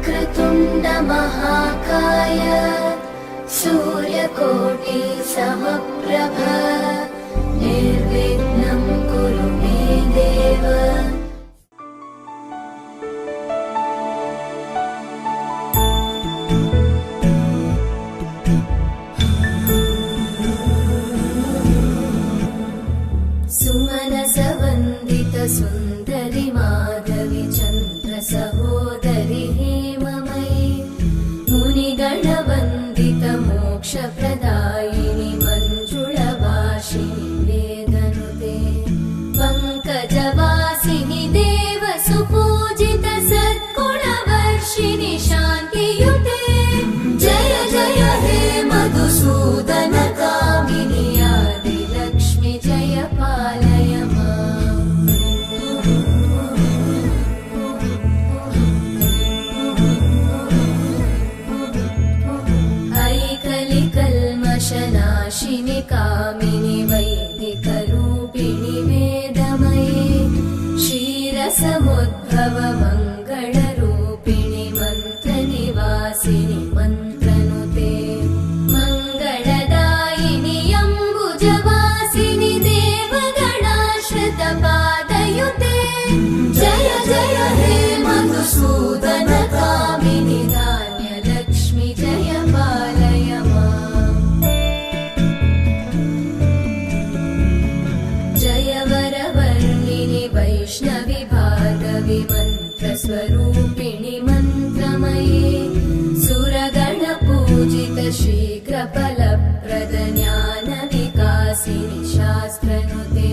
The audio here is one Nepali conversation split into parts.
वक्रतुण्ड महाकाय सूर्यकोटि समप्रभ निर्विघ्नं कुरु मे देव। सुमनसवन्दित सुन्दरि माधवि चन्द्र सहोदरि हेममयि मुनिगणवन्दित मोक्षप्रदायिनि मञ्जुळभाषिणि वेदनुते पङ्कजवासिनि देवसुपूजित सद्गुणवर्षिणि शान्तियुते जय जय हे मधुसूदन कामिनि आदिलक्ष्मि जय पालय माम्। ऐकलिकल्मषनाशिनि कामिनि वैदिकरूपिणि वेदमये क्षीरसमुद्भव मङ्गलरूपिणि मन्त्रनिवासिनि मन्त्रनुते मङ्गलदायिनि अम्बुजवासिनि देवगणाश्रितपादयुते जय जय हे मधुसूदन कामिनि धान्यलक्ष्मि जय पालय माम्। जय वरवर्णिनि वैष्णवि भार्गवि मन्त्रस्वरूपिणि मन्त्रमये सुरगणपूजित शीघ्रफलप्रद ज्ञानविकासिनि शास्त्रनुते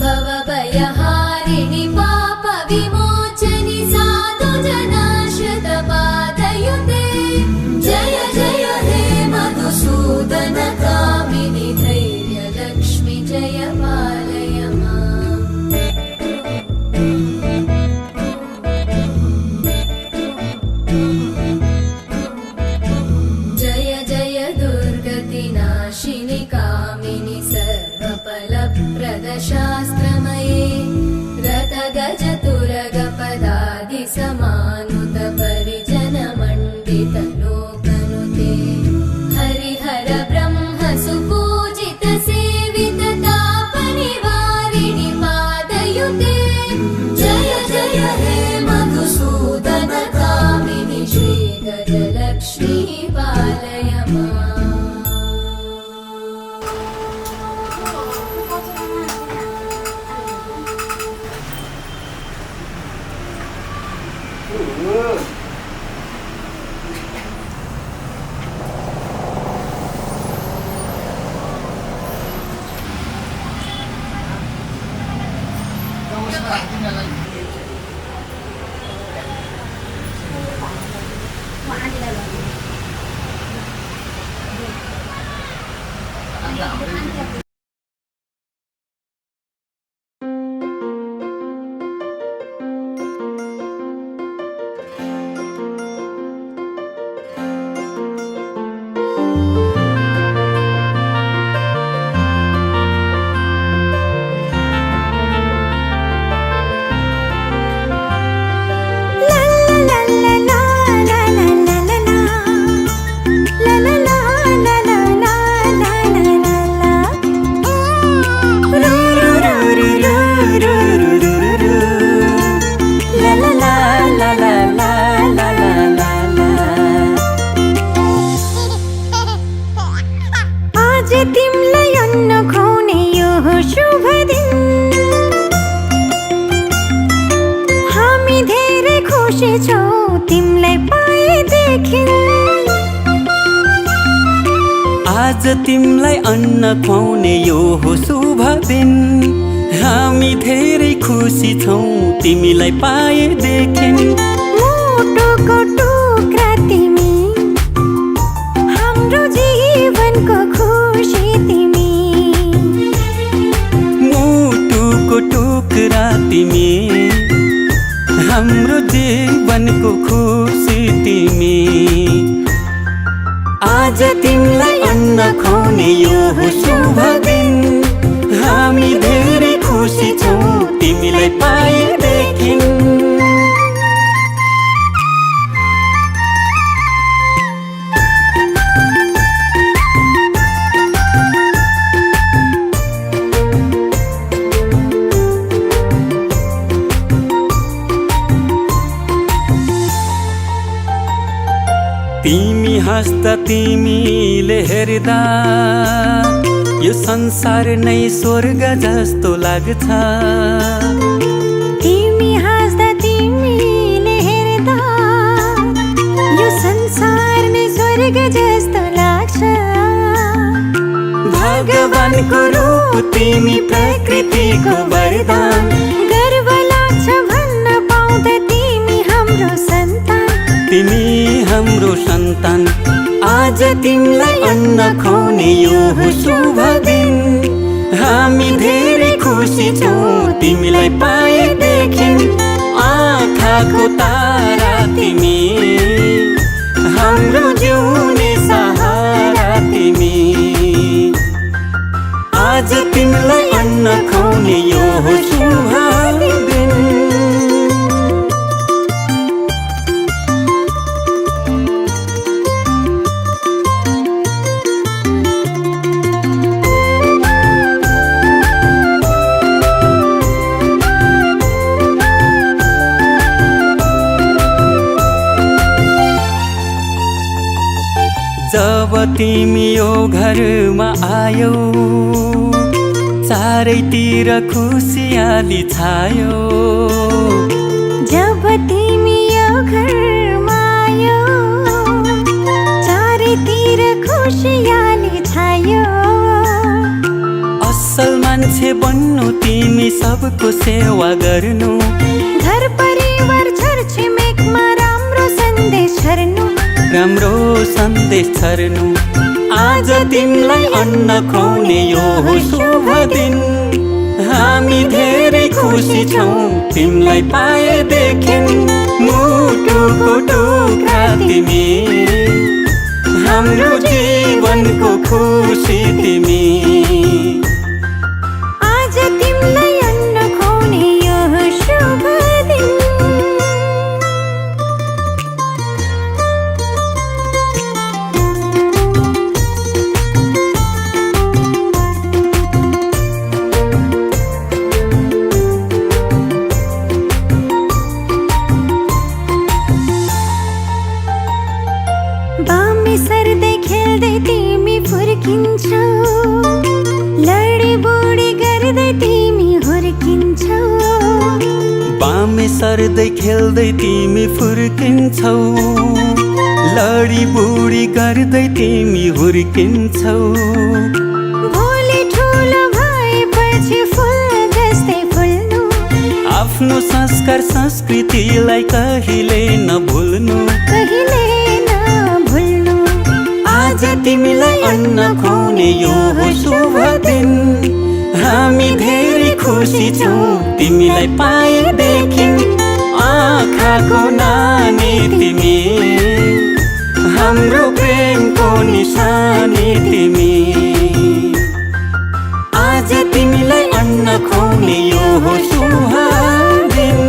भवभयहारिणि पापविमोचनि साधुजनाश्रितपादयुते जय जय हे मधुसूदन कामिनि धैर्यलक्ष्मि जय पालय माम्। जय जय दुर्गतिनाशिनि कामिनि सर्वफलप्रद शास्त्रमये रथगजतुरगपदादि समानुत परिजनमण्डित लोकनुते हरिहर ब्रह्म सुपूजित सेवित तापनिवारिणि पादयुते जय जय हे मधुसूदन कामिनि श्रीगजलक्ष्मी पालय माम्। तिमलाई अन्न खुवाउने यो शुभ दिन हामी धेरै खुसी छौँ तिमलाई पाएदेखि। आज तिमलाई अन्न खुवाउने यो हो शुभ दिन हामी धेरै खुसी छौँ तिमीलाई पाएदेखि। मुटुको टुक्रा तिमी हाम्रो जीवनको खुसी तिमी मुटुको टुक्रा तिमी हाम्रो जीवनको खुसी तिमी। आज तिमीलाई अन्न खुवाउने यो हो शुभ दिन हामी धेरै खुसी छौँ तिमीलाई पाएदेखि। तिमी हाँस्दा तिमीले हेर्दा यो संसार नै स्वर्ग जस्तो लाग्छ। तिमी हाँस्दा तिमीले हेर्दा यो संसार नै स्वर्ग जस्तो लाग्छ। भगवानको रूप तिमी प्रकृतिको वरदान, गर्व लाग्छ भन्न पाउँदा तिमी हाम्रो सन्तान। तिमी हाम्रो सन्तान, आज तिमीलाई अन्न खुवाउने यो शुभ दिन। हामी धेरै खुसी छौँ तिमीलाई पाएदेखि। आँखाको तारा तिमी, हाम्रो जिउने सहारा तिमी। आज तिमीलाई अन्न खुवाउने यो शुभ दिन। जब तिमी यो घरमा आयौ चारैतिर खुसियाली छायो। जब तिमी यो घरमा आयौ चारैतिर खुसियाली छायो। असल मान्छे बन्नु तिमी सबको सेवा गर्नु, घर परिवार छरछिमेकमा राम्रो सन्देश छर्नु। राम्रो सन्देश छर्नु, आज तिमीलाई अन्न खुवाउने यो शुभ दिन। हामी धेरै खुसी छौँ तिमीलाई पाएदेखि। मुटुको टुक्रा तिमी, हाम्रो जीवनको खुसी तिमी। आज तिमीलाई अन्न खुवाउने यो शुभ दिन। बामे सर्दै खेल्दै तिमी फुर्किन्छौ, लडी बुडी गर्दै तिमी हुर्किन्छौ। बामे सर्दै खेल्दै तिमी फुर्किन्छौ, लडी बुडी गर्दै तिमी हुर्किन्छौ। भोलि ठुलो भएपछि फुल जस्तै फुल्नु, आफ्नो संस्कार संस्कृतिलाई कहिले नभुल्नु। कहिले नभुल्नु। आज तिमीलाई अन्न खुवाउने यो शुभ दिन। हामी धेरै खुसी छौँ तिमीलाई पाएदेखि। आँखाको नानी तिमी, हाम्रो प्रेमको निशानी तिमी। आज तिमीलाई अन्न खुवाउने यो शुभ दिन।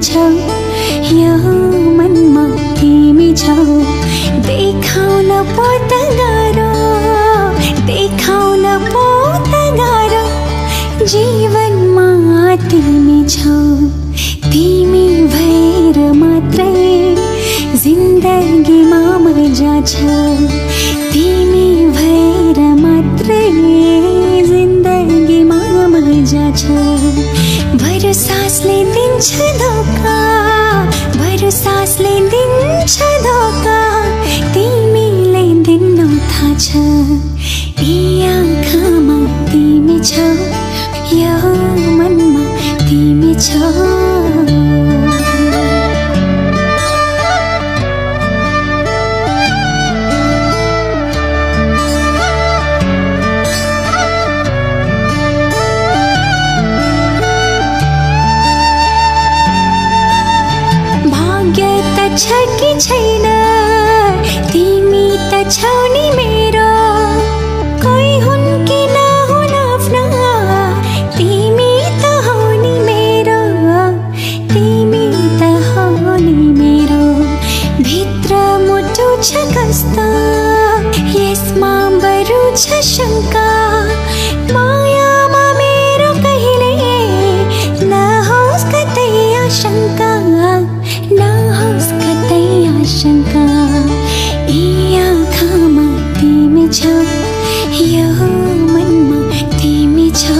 छौ यो मनमा तिमी छौ देखाउन पो त गाह्रो देखाउन पो त गाह्रो जीवनमा तिमी छौ तिमी भएर मात्रै जिन्दगीमा मजा छ तिमी भएर मात्रै जिन्दगीमा मजा छ भर सासले दिन्छ धोका भर सासले दिन्छ धोका तिमीले दिन्नौ थाहा छ यी आँखामा तिमी छौ यो मनमा तिमी छौ छ कि छैन तिमी त छौ नि मेरो कोही हुन् कि नहुन् आफ्ना तिमी त हौ नि मेरो तिमी त हौ नि मेरो भित्र मुटु छ कस्तो यसमा बरु छ शङ्का मायामा मेरो कहिले नहोस् कतै आशंका नहोस् कतै आशंका यी आँखामा तिमी छौ यो मनमा तिमी छौ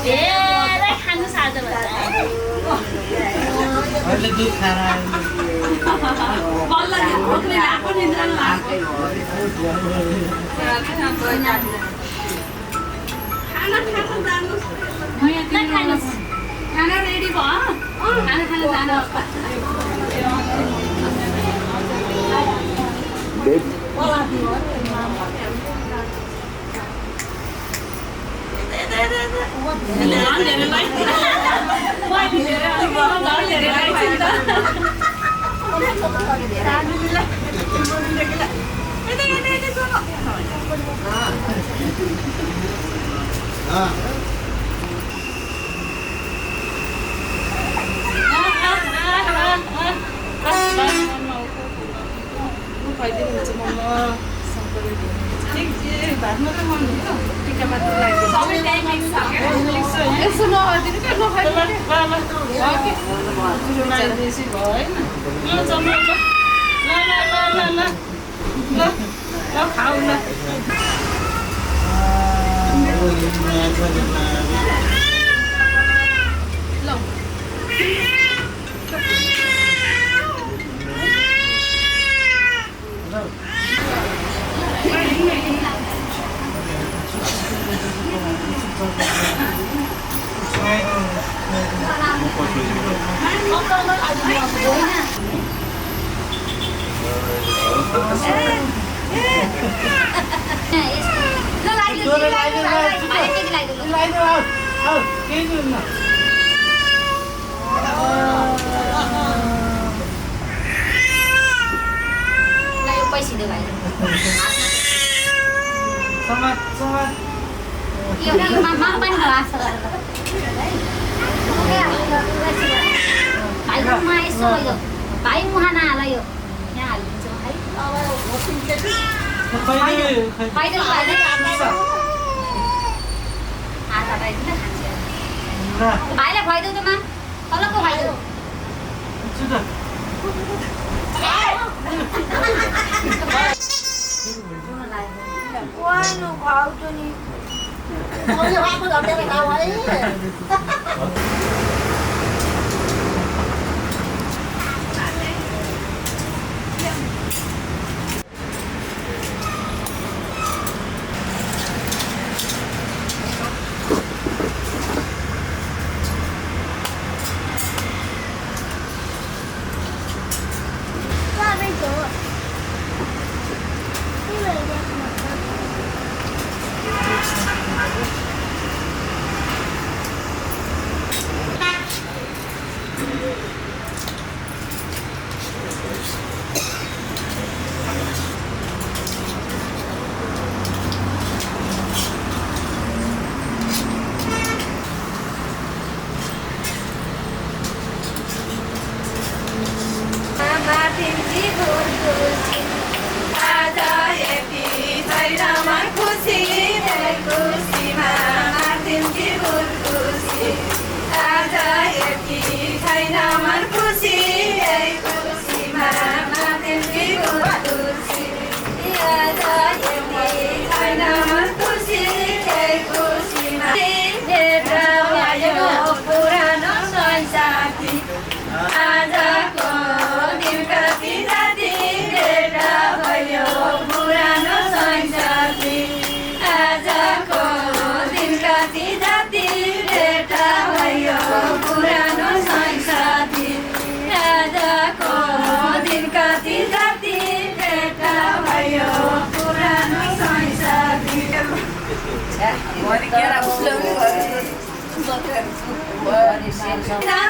धेरै खानु साधो भन्छ अहिले दुध खाएर बल्ल भोकले आएको निद्रा लाग्यो खाना रेडी भयो खाना जानु भाइ मुहाना हाल यो यहाँ हालिदिन्छौँ है भाइलाई खुवाइदेऊ त मा तलको खुवाइदेऊ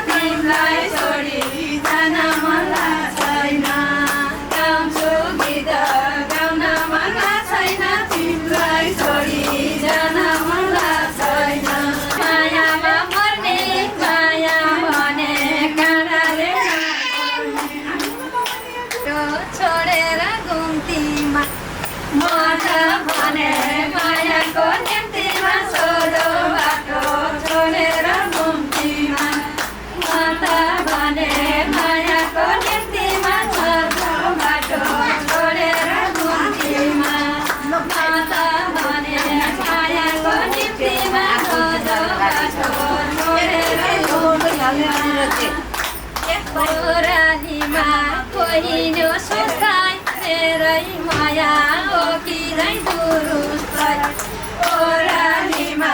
तिमीलाई छोडी जान मन छैन गाउँछु गीत गाउन मन छैन तिमीलाई छोडी जान मन छैन मायामा मर्ने माया भने काँडाले छोडेर घुम्तीमा म त भने मायाको निम्तिमा छोडो बाटो छोडेर घुम्तीमा म त भने मायाको निम्तिमा छोडो ओरालीमा पहिलो सुकाइ मेरै माया हो कि नै दुरुस्तै ओरालीमा